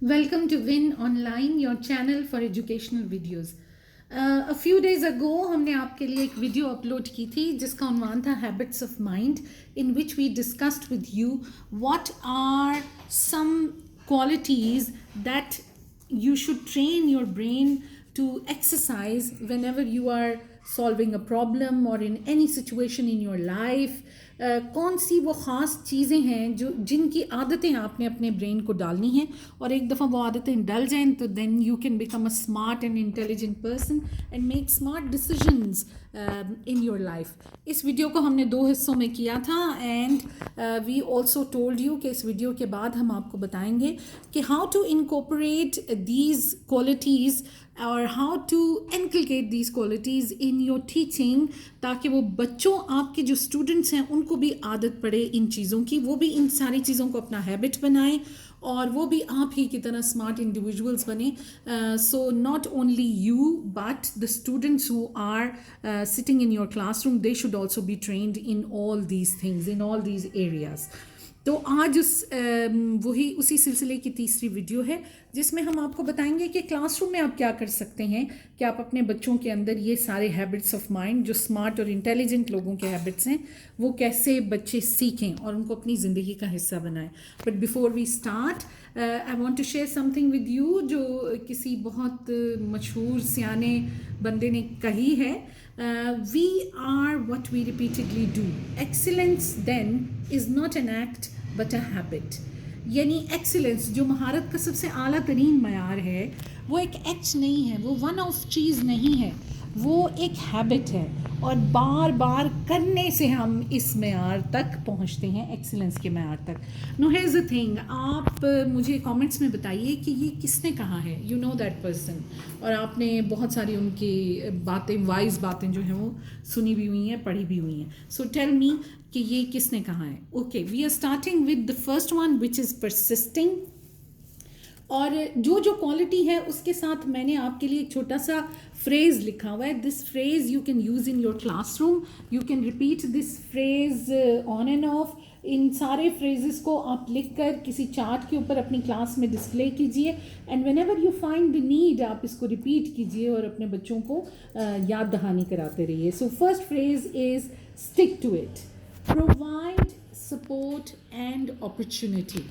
Welcome to Win Online, your channel for educational videos. A few days ago हमने आपके लिए एक video upload की थी जिसका उन्वान था Habits of Mind, in which we discussed with you what are some qualities that you should train your brain to exercise whenever you are solving a problem or in any situation in your life. कौन सी वो ख़ास चीज़ें हैं जो जिनकी आदतें आपने अपने ब्रेन को डालनी हैं, और एक दफ़ा वो आदतें डल जाएं तो then you can become a smart and intelligent person and make smart decisions in your life. इस वीडियो को हमने 2 हिस्सों में किया था and we also told you कि इस वीडियो के बाद हम आपको बताएंगे कि how to incorporate these qualities और how to inculcate these qualities in your teaching, ताकि वो बच्चों, आपके जो स्टूडेंट्स हैं, उनको भी आदत पड़े इन चीज़ों की, वो भी इन सारी चीज़ों को अपना हैबिट बनाएं और वो भी आप ही की तरह स्मार्ट इंडिविजुअल्स बने. So not only you but the students who are sitting in your classroom, they should also be trained in all these things, in all these areas. तो आज वही उसी सिलसिले की तीसरी वीडियो है जिसमें हम आपको बताएंगे कि क्लासरूम में आप क्या कर सकते हैं कि आप अपने बच्चों के अंदर ये सारे हैबिट्स ऑफ माइंड, जो स्मार्ट और इंटेलिजेंट लोगों के हैबिट्स हैं, वो कैसे बच्चे सीखें और उनको अपनी ज़िंदगी का हिस्सा बनाएं. But before we start I want to share something with you जो किसी बहुत मशहूर सियाने बंदे ने कही है. We are what we repeatedly do. Excellence then is not an act but a habit. यानी एक्सीलेंस, जो महारत का सबसे आला तरीन मयार है, वो एक एक्ट नहीं है, वो वन ऑफ चीज़ नहीं है, वो एक हैबिट है और बार बार करने से हम इस मयार तक पहुंचते हैं, एक्सीलेंस के मयार तक. No here is the thing, आप मुझे कमेंट्स में बताइए कि ये किसने कहा है, यू नो दैट पर्सन, और आपने बहुत सारी उनकी बातें, वाइज बातें जो हैं वो सुनी भी हुई हैं, पढ़ी भी हुई हैं. सो टेल मी कि ये किसने कहा है. Okay, we are starting with the first one which is persisting. और जो जो क्वालिटी है उसके साथ मैंने आपके लिए एक छोटा सा फ्रेज़ लिखा हुआ है. This phrase you can use in your classroom, you can repeat this phrase on and off. इन सारे फ्रेजेस को आप लिखकर किसी चार्ट के ऊपर अपनी क्लास में डिस्प्ले कीजिए and when ever you find the need आप इसको रिपीट कीजिए और अपने बच्चों को याद दहानी कराते रहिए. So first phrase is stick to it, provide support and opportunity.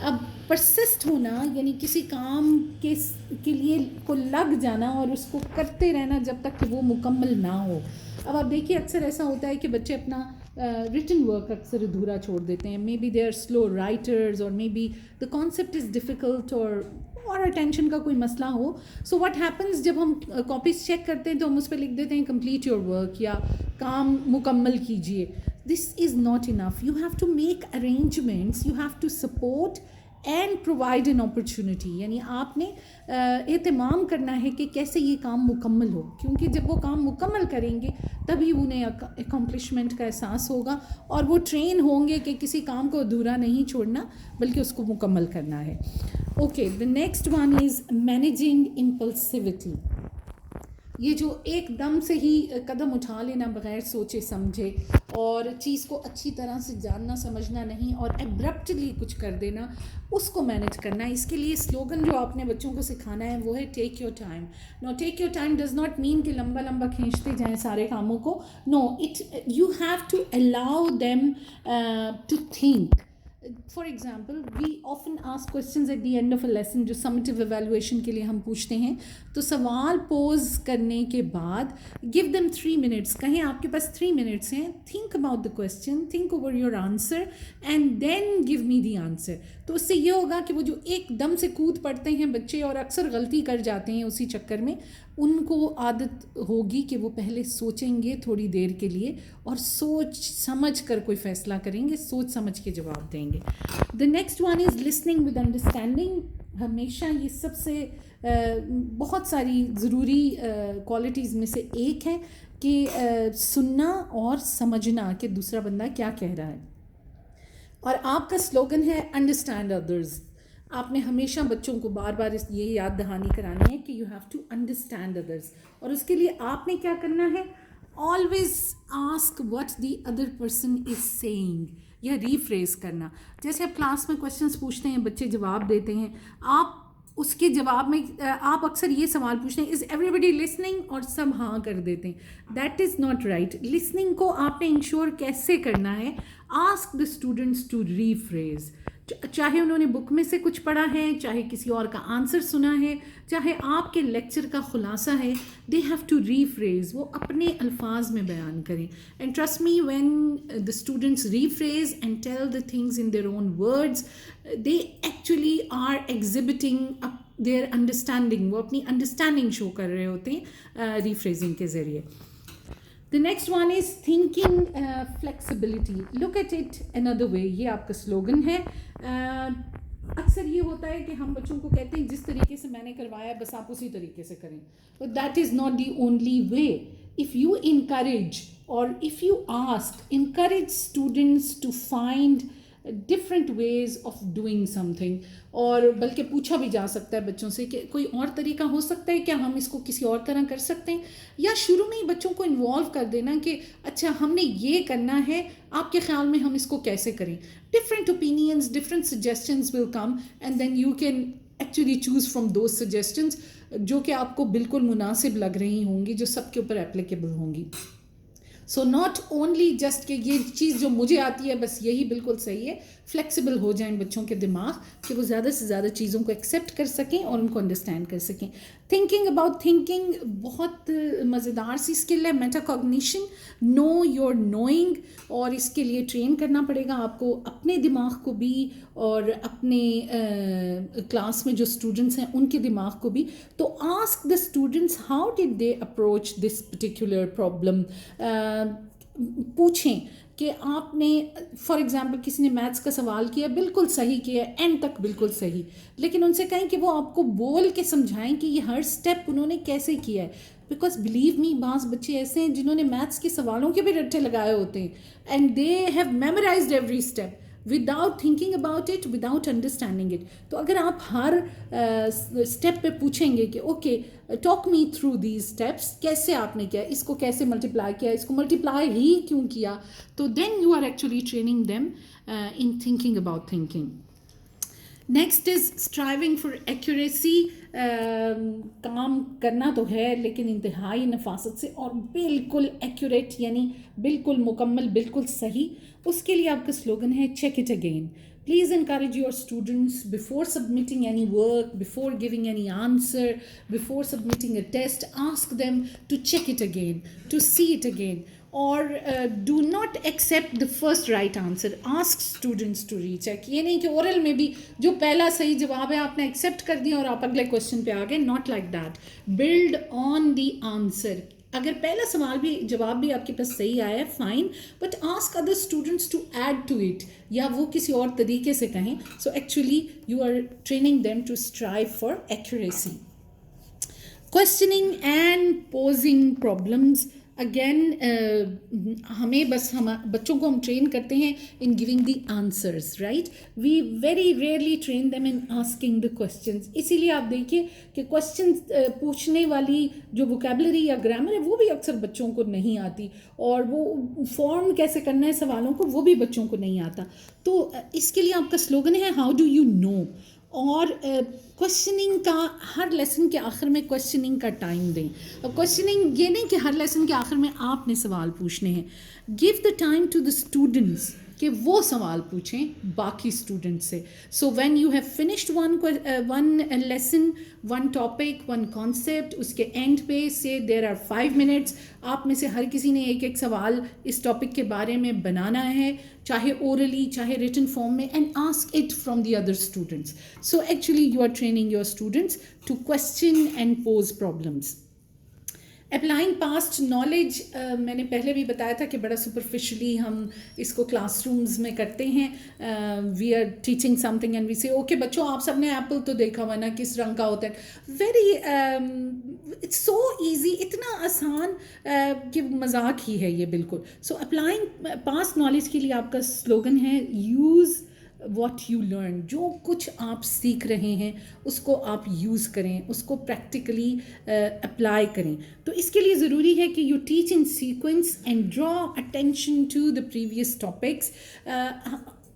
अब परसिस्ट होना यानी किसी काम के लिए को लग जाना और उसको करते रहना जब तक कि वो मुकम्मल ना हो. अब आप देखिए, अक्सर ऐसा होता है कि बच्चे अपना रिटन वर्क अक्सर अधूरा छोड़ देते हैं. May be they are slow writers और may be the concept is difficult और अटेंशन का कोई मसला हो. सो व्हाट हैपन्स, जब हम कॉपीज़ चेक करते हैं तो हम उस पर लिख देते हैं कंप्लीट योर वर्क या काम मुकम्मल कीजिए. This is not enough. You have to make arrangements, you have to support and provide an opportunity. यानी आपने एहतमाम करना है कि कैसे ये काम मुकम्मल हो, क्योंकि जब वो काम मुकम्मल करेंगे तभी उन्हें अकम्पलिशमेंट का एहसास होगा और वो ट्रेन होंगे कि किसी काम को अधूरा नहीं छोड़ना बल्कि उसको मुकम्मल करना है. Okay, the next one is managing impulsivity. ये जो एकदम से ही कदम उठा लेना बग़ैर सोचे समझे और चीज़ को अच्छी तरह से जानना समझना नहीं और एब्रप्टली कुछ कर देना, उसको मैनेज करना. इसके लिए स्लोगन जो आपने बच्चों को सिखाना है वो है take your time. No, take your time does not mean कि लंबा लंबा खींचते जाएं सारे कामों को. No, it you have to allow them to think. For example, we often ask questions at the end of a lesson, जो summative evaluation के लिए हम पूछते हैं. तो सवाल पोज करने के बाद गिव देम 3 minutes, कहें आपके पास 3 minutes हैं, think about the question, think over your answer and then give me the answer. तो उससे ये होगा कि वो जो एकदम से कूद पड़ते हैं बच्चे और अक्सर गलती कर जाते हैं उसी चक्कर में, उनको आदत होगी कि वो पहले सोचेंगे थोड़ी देर के लिए और सोच समझ कर कोई फ़ैसला करेंगे, सोच समझ के जवाब देंगे. The next one is listening with understanding. हमेशा ये सबसे बहुत सारी ज़रूरी क्वालिटीज़ में से एक है कि सुनना और समझना कि दूसरा बंदा क्या कह रहा है. और आपका स्लोगन है अंडरस्टैंड अदर्स. आपने हमेशा बच्चों को बार बार ये याद दहानी करानी है कि you have to understand others. और उसके लिए आपने क्या करना है, always ask what the other person is saying, या रीफ्रेज करना. जैसे आप क्लास में क्वेश्चंस पूछते हैं, बच्चे जवाब देते हैं, आप اس کے جواب میں آپ اکثر یہ سوال پوچھتے ہیں از ایوری بڈی لسننگ اور سب ہاں کر دیتے ہیں. That is not right. Listening کو آپ نے انشور کیسے کرنا ہے؟ Ask the students to rephrase. چاہے انہوں نے بک میں سے کچھ پڑھا ہے, چاہے کسی اور کا آنسر سنا ہے, چاہے آپ کے لیکچر کا خلاصہ ہے, دے ہیو ٹو ریفریز. وہ اپنے الفاظ میں بیان کریں. And trust me when the students rephrase and tell the things in their own words, they actually are exhibiting their understanding. وہ اپنی انڈرسٹینڈنگ شو کر رہے ہوتے ہیں ریفریزنگ کے ذریعے. The next one is thinking flexibility. Look at it another way. یہ آپ کا سلوگن ہے. اکثر یہ ہوتا ہے کہ ہم بچوں کو کہتے ہیں جس طریقے سے میں نے کروایا بس آپ اسی طریقے سے کریں. But that is not the only way. If you encourage or if you ask, encourage students to find different ways of doing something. اور بلکہ پوچھا بھی جا سکتا ہے بچوں سے کہ کوئی اور طریقہ ہو سکتا ہے کیا, ہم اس کو کسی اور طرح کر سکتے ہیں. یا شروع میں ہی بچوں کو انوالو کر دینا کہ اچھا ہم نے یہ کرنا ہے, آپ کے خیال میں ہم اس کو کیسے کریں. Different opinions, different suggestions will come and then you can actually choose from those suggestions جو کہ آپ کو بالکل مناسب لگ رہی ہوں گی, جو سب کے اوپر اپلیکیبل ہوں گی. سو ناٹ اونلی جسٹ کہ یہ چیز جو مجھے آتی ہے بس یہی بالکل صحیح ہے. فلیکسیبل ہو جائیں بچوں کے دماغ کہ وہ زیادہ سے زیادہ چیزوں کو ایکسیپٹ کر سکیں اور ان کو انڈرسٹینڈ کر سکیں. تھنکنگ اباؤٹ تھنکنگ بہت مزیدار سی اسکل ہے. Metacognition, know your knowing, اور اس کے لیے ٹرین کرنا پڑے گا آپ کو اپنے دماغ کو بھی اور اپنے کلاس میں جو اسٹوڈنٹس ہیں ان کے دماغ کو بھی. تو ask the students how did they approach this particular problem. پوچھیں کہ آپ نے فار ایگزامپل کسی نے میتھس کا سوال کیا, بالکل صحیح کیا, اینڈ تک بالکل صحیح, لیکن ان سے کہیں کہ وہ آپ کو بول کے سمجھائیں کہ یہ ہر اسٹیپ انہوں نے کیسے کیا ہے. بیکاز بلیو می, بعض بچے ایسے ہیں جنہوں نے میتھس کے سوالوں کے بھی رٹے لگائے ہوتے ہیں and they have memorised every step without thinking about it, without understanding it. تو اگر آپ ہر اسٹیپ پہ پوچھیں گے کہ okay talk me through these steps, کیسے آپ نے کیا, اس کو کیسے ملٹیپلائی کیا, اس کو ملٹیپلائی ہی کیوں کیا, تو then you are actually training them in thinking about thinking. Next is striving for accuracy. کام کرنا تو ہے لیکن انتہائی نفاست سے اور بالکل ایکوریٹ, یعنی بالکل مکمل, بالکل صحیح. اس کے لیے آپ کا سلوگن ہے check it again. Please encourage your students before submitting any work, before giving any answer, before submitting a test, ask them to check it again, to see it again. Or do not accept the first right answer. Ask students to recheck. یہ نہیں کہ oral میں بھی جو پہلا صحیح جواب ہے آپ نے ایکسیپٹ کر دیا اور آپ اگلے کوشچن پہ آ گئے. Not like that. Build on the answer. اگر پہلا سوال بھی جواب بھی آپ کے پاس صحیح آیا ہے fine, but ask other students to add to it, یا وہ کسی اور طریقے سے کہیں. So actually you are training them to strive for accuracy. Questioning and posing problems. Again ہمیں بس بچوں کو ہم ٹرین کرتے ہیں in giving the answers, right. We very rarely train them in asking the questions. اسی لیے آپ دیکھیے کہ کوشچن پوچھنے والی جو ووکیبلری یا گرامر ہے وہ بھی اکثر بچوں کو نہیں آتی, اور وہ فارم کیسے کرنا ہے سوالوں کو وہ بھی بچوں کو نہیں آتا. تو اس کے لیے آپ کا سلوگن ہے ہاؤ ڈو یو نو. اور کوشچننگ کا ہر لیسن کے آخر میں کوشچننگ کا ٹائم دیں. کوشچننگ یہ نہیں کہ ہر لیسن کے آخر میں آپ نے سوال پوچھنے ہیں. Give the time to the students کہ وہ سوال پوچھیں باقی اسٹوڈنٹ سے. So when you have finished one lesson, one topic, one concept, اس کے اینڈ پہ سے دیر آر 5 minutes, آپ میں سے ہر کسی نے ایک ایک سوال اس ٹاپک کے بارے میں بنانا ہے, چاہے اورلی چاہے ریٹن فارم میں, and ask it from the other students. So actually you are training your students to question and pose problems. Applying past knowledge, میں نے پہلے بھی بتایا تھا کہ بڑا سپرفیشلی ہم اس کو کلاس رومز میں کرتے ہیں. We are teaching something and we say okay بچوں آپ سب نے ایپل تو دیکھا ہوا نا کس رنگ کا ہوتا ہے. ویری اٹس سو ایزی, اتنا آسان کہ مذاق ہی ہے یہ بالکل. سو اپلائنگ پاسٹ نالج کے لیے آپ کا سلوگن ہے یوز واٹ یو لرن. جو کچھ آپ سیکھ رہے ہیں اس کو آپ یوز کریں, اس کو پریکٹیکلی اپلائی کریں. تو اس کے لیے ضروری ہے کہ you teach in sequence and draw attention to the previous topics.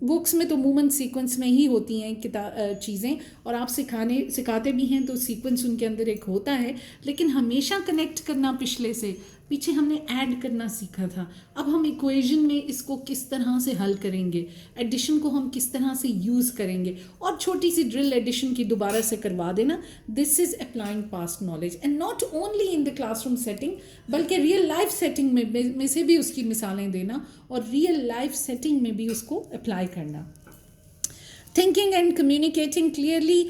Books में तो मूवमेंट सीक्वेंस में ही होती हैं चीज़ें, और आप सिखाते भी हैं तो सीक्वेंस उनके अंदर एक होता है, लेकिन हमेशा कनेक्ट करना पिछले से, पीछे हमने ऐड करना सीखा था। अब हम इक्वेशन में इसको किस तरह से हल करेंगे, एडिशन को हम किस तरह से यूज़ करेंगे, और छोटी सी ड्रिल एडिशन की दोबारा से करवा देना। This is applying past knowledge and not only in the classroom setting, बल्कि रियल लाइफ सेटिंग में से भी उसकी मिसालें देना और रियल लाइफ सेटिंग में भी उसको अप्लाई करना। थिंकिंग एंड कम्युनिकेटिंग क्लियरली,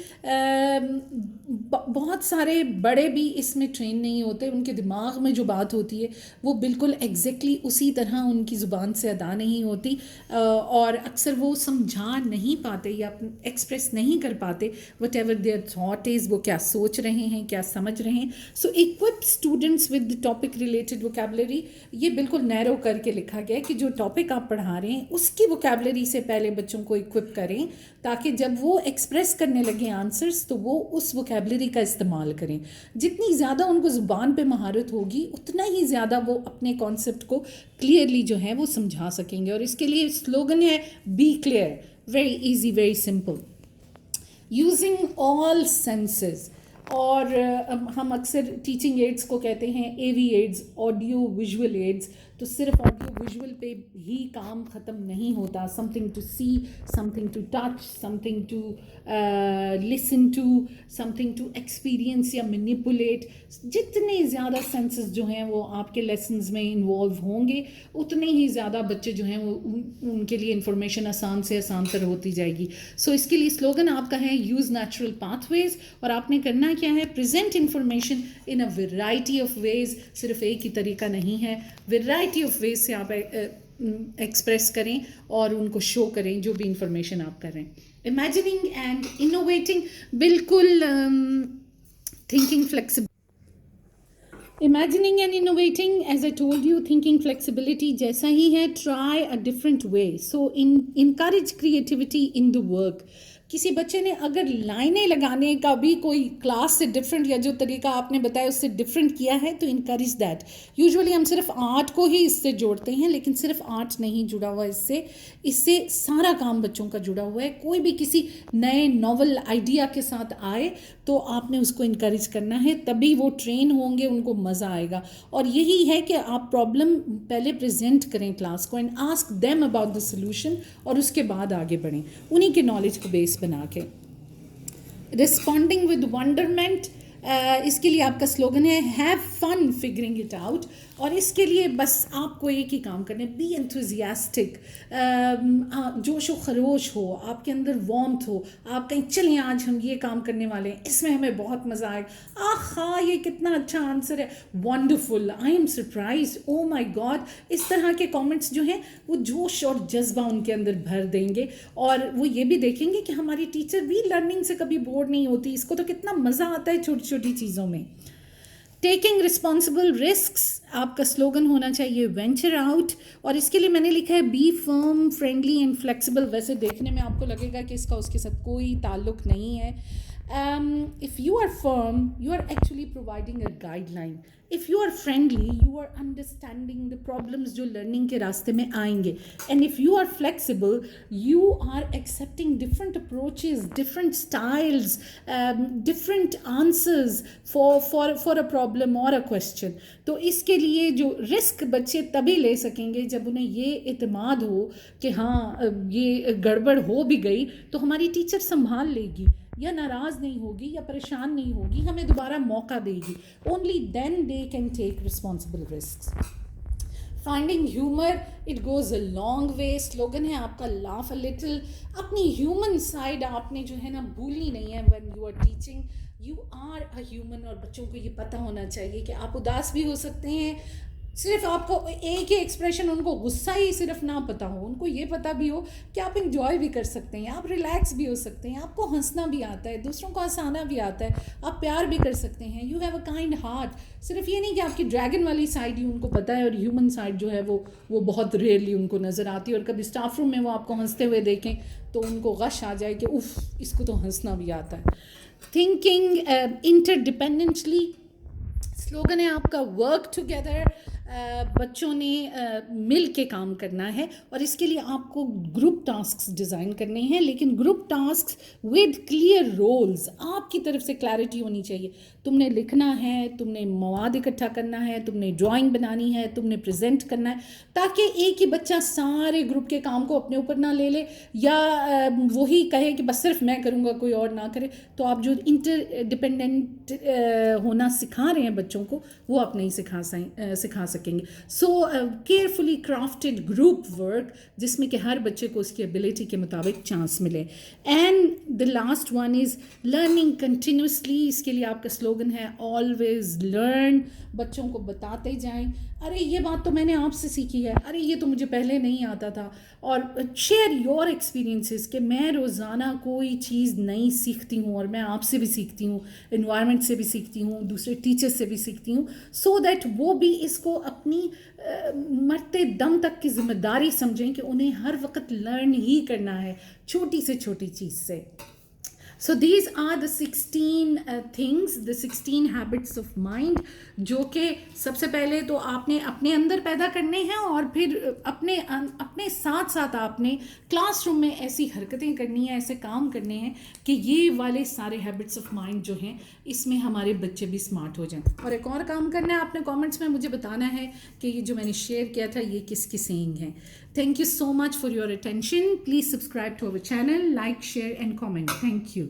बहुत सारे बड़े भी इसमें ट्रेन नहीं होते, उनके दिमाग में जो बात होती है वो बिल्कुल एग्जैक्टली उसी तरह उनकी ज़ुबान से अदा नहीं होती, और अक्सर वो समझा नहीं पाते या एक्सप्रेस नहीं कर पाते whatever their thought is, वो क्या सोच रहे हैं, क्या समझ रहे हैं। So equip students with the topic related vocabulary, ये बिल्कुल नैरो करके लिखा गया है कि जो टॉपिक आप पढ़ा रहे हैं उसकी वोकैबुलरी से पहले बच्चों को इक्विप करें, ताकि जब वो एक्सप्रेस करने लगे आंसर्स तो वो उस वोकैबुलरी का इस्तेमाल करें। जितनी ज़्यादा उनको ज़ुबान पे महारत होगी उतना ही ज़्यादा वो अपने कॉन्सेप्ट को क्लियरली जो है वो समझा सकेंगे। और इसके लिए स्लोगन है be clear, very easy, very simple, using all senses. और हम अक्सर टीचिंग एड्स को कहते हैं AV aids, audio visual aids. तो सिर्फ ऑडियो विजुअल पे ही काम ख़त्म नहीं होता, something to see, something to touch, something to listen to, something to experience या मैनिपुलेट। जितने ज़्यादा सेंसेस जो हैं वो आपके लेसन्स में इन्वॉल्व होंगे उतने ही ज़्यादा बच्चे जो हैं वो उनके लिए इंफॉर्मेशन आसान से आसान तर होती जाएगी। सो इसके लिए स्लोगन आपका है यूज़ नेचुरल पाथवेज, और आपने करना क्या है, present information in a variety of ways, सिर्फ एक ही तरीका नहीं है, वेराइटी ऑफ वेज से आप एक्सप्रेस करें और उनको शो करें जो भी इंफॉर्मेशन आप कर रहे हैं। इमेजिनिंग एंड इनोवेटिंग, बिल्कुल thinking flexible, imagining and innovating, as I told you, thinking flexibility जैसा ही है, try a different way. So encourage creativity in the work. किसी बच्चे ने अगर लाइनें लगाने का भी कोई क्लास से डिफरेंट या जो तरीका आपने बताया उससे डिफरेंट किया है तो इनकरेज दैट। यूजुअली हम सिर्फ आर्ट को ही इससे जोड़ते हैं, लेकिन सिर्फ आर्ट नहीं जुड़ा हुआ इससे सारा काम बच्चों का जुड़ा हुआ है। कोई भी किसी नए नॉवल आइडिया के साथ आए तो आपने उसको इनकरेज करना है, तभी वो ट्रेन होंगे, उनको मज़ा आएगा। और यही है कि आप प्रॉब्लम पहले प्रेजेंट करें क्लास को and ask them about the solution, और उसके बाद आगे बढ़ें उन्हीं के नॉलेज को बेस बना के। रिस्पॉन्डिंग विद वंडरमेंट, इसके लिए आपका स्लोगन है have fun figuring it out. और इसके लिए बस आपको एक ही काम करना है, बी एंथुजियास्टिक, जोश व खरोश हो, आपके अंदर वार्मथ हो, आप कहीं चलें आज हम ये काम करने वाले हैं, इसमें हमें बहुत मज़ा आएगा, आहा ये कितना अच्छा आंसर है, wonderful, I am surprise, oh my God. इस तरह के कमेंट्स जो हैं वो जोश और जज्बा उनके अंदर भर देंगे, और वो ये भी देखेंगे कि हमारी टीचर भी लर्निंग से कभी बोर नहीं होती, इसको तो कितना मज़ा आता है छोटी छोटी चीज़ों में। टेकिंग रिस्पॉन्सिबल रिस्क्स, आपका स्लोगन होना चाहिए वेंचर आउट। और इसके लिए मैंने लिखा है be firm, friendly and flexible. वैसे देखने में आपको लगेगा कि इसका उसके साथ कोई ताल्लुक नहीं है। If you are firm, you are actually providing a guideline. If you are friendly, you are understanding the problems जो learning के रास्ते में आएंगे. And if you are flexible, you are accepting different approaches, different styles, different answers for a problem or a question. तो इसके लिए जो risk बच्चे तभी ले सकेंगे जब उन्हें ये इत्मीनान हो कि हाँ ये गड़बड़ हो भी गई तो हमारी टीचर संभाल लेगी, या नाराज़ नहीं होगी, या परेशान नहीं होगी, हमें दोबारा मौका देगी। Only then they can take responsible risks. Finding humour, it goes a long way. Slogan है आपका लाफ अ लिटिल। अपनी ह्यूमन साइड आपने जो है ना भूलनी नहीं है when you are teaching. You are a human, और बच्चों को ये पता होना चाहिए कि आप उदास भी हो सकते हैं। सिर्फ आपको एक ही एक्सप्रेशन, उनको गुस्सा ही सिर्फ ना पता हो, उनको ये पता भी हो कि आप इंजॉय भी कर सकते हैं, आप रिलैक्स भी हो सकते हैं, आपको हंसना भी आता है, दूसरों को हंसाना भी आता है, आप प्यार भी कर सकते हैं। You have a kind heart. सिर्फ ये नहीं कि आपकी ड्रैगन वाली साइड ही उनको पता है और ह्यूमन साइड जो है वो बहुत रेयरली उनको नज़र आती है। और कभी स्टाफ रूम में वो आपको हंसते हुए देखें तो उनको गश आ जाए कि उफ़ इसको तो हंसना भी आता है। थिंकिंग इंटरडिपेंडेंटली, स्लोगन है आपका वर्क टुगेदर। بچوں نے مل کے کام کرنا ہے، اور اس کے لیے آپ کو گروپ ٹاسکس ڈیزائن کرنے ہیں، لیکن group tasks with clear roles. آپ کی طرف سے کلیئرٹی ہونی چاہیے. تم نے لکھنا ہے، تم نے مواد اکٹھا کرنا ہے، تم نے ڈرائنگ بنانی ہے، تم نے پریزنٹ کرنا ہے، تاکہ ایک ہی بچہ سارے گروپ کے کام کو اپنے اوپر نہ لے لے، یا وہی کہے کہ بس صرف میں کروں گا، کوئی اور نہ کرے. تو آپ جو انٹر ڈپینڈنٹ ہونا سکھا رہے ہیں بچوں کو، وہ آپ نہیں سکھا سکیں گے. سو کیئرفلی کرافٹڈ گروپ ورک، جس میں کہ ہر بچے کو اس کی ایبلٹی کے مطابق چانس ملے. And the last one is learning continuously. اس کے لیے آپ کا سلوگن ہے آلویز لرن. بچوں کو بتاتے جائیں، ارے یہ بات تو میں نے آپ سے سیکھی ہے، ارے یہ تو مجھے پہلے نہیں آتا تھا. اور شیئر یور ایکسپیرینسز کہ میں روزانہ کوئی چیز نئی سیکھتی ہوں، اور میں آپ سے بھی سیکھتی ہوں، انوائرمنٹ سے بھی سیکھتی ہوں، دوسرے ٹیچر سے بھی سیکھتی ہوں، سو دیٹ وہ بھی اس کو اپنی مرتے دم تک کی ذمہ داری سمجھیں کہ انہیں ہر وقت لرن ہی کرنا ہے، چھوٹی سے چھوٹی چیز سے. So these are the 16 things, the 16 habits of mind, جو کہ سب سے پہلے تو آپ نے اپنے اندر پیدا کرنے ہیں، اور پھر اپنے ساتھ ساتھ آپ نے کلاس روم میں ایسی حرکتیں کرنی ہیں، ایسے کام کرنے ہیں کہ یہ والے سارے ہیبٹس آف مائنڈ جو ہیں اس میں ہمارے بچے بھی اسمارٹ ہو جائیں. اور ایک اور کام کرنا ہے، آپ نے کامنٹس میں مجھے بتانا ہے کہ یہ جو میں نے شیئر کیا تھا یہ کس کی سینگ ہے. Thank you so much for your attention. Please subscribe to our channel, like, share and comment. Thank you.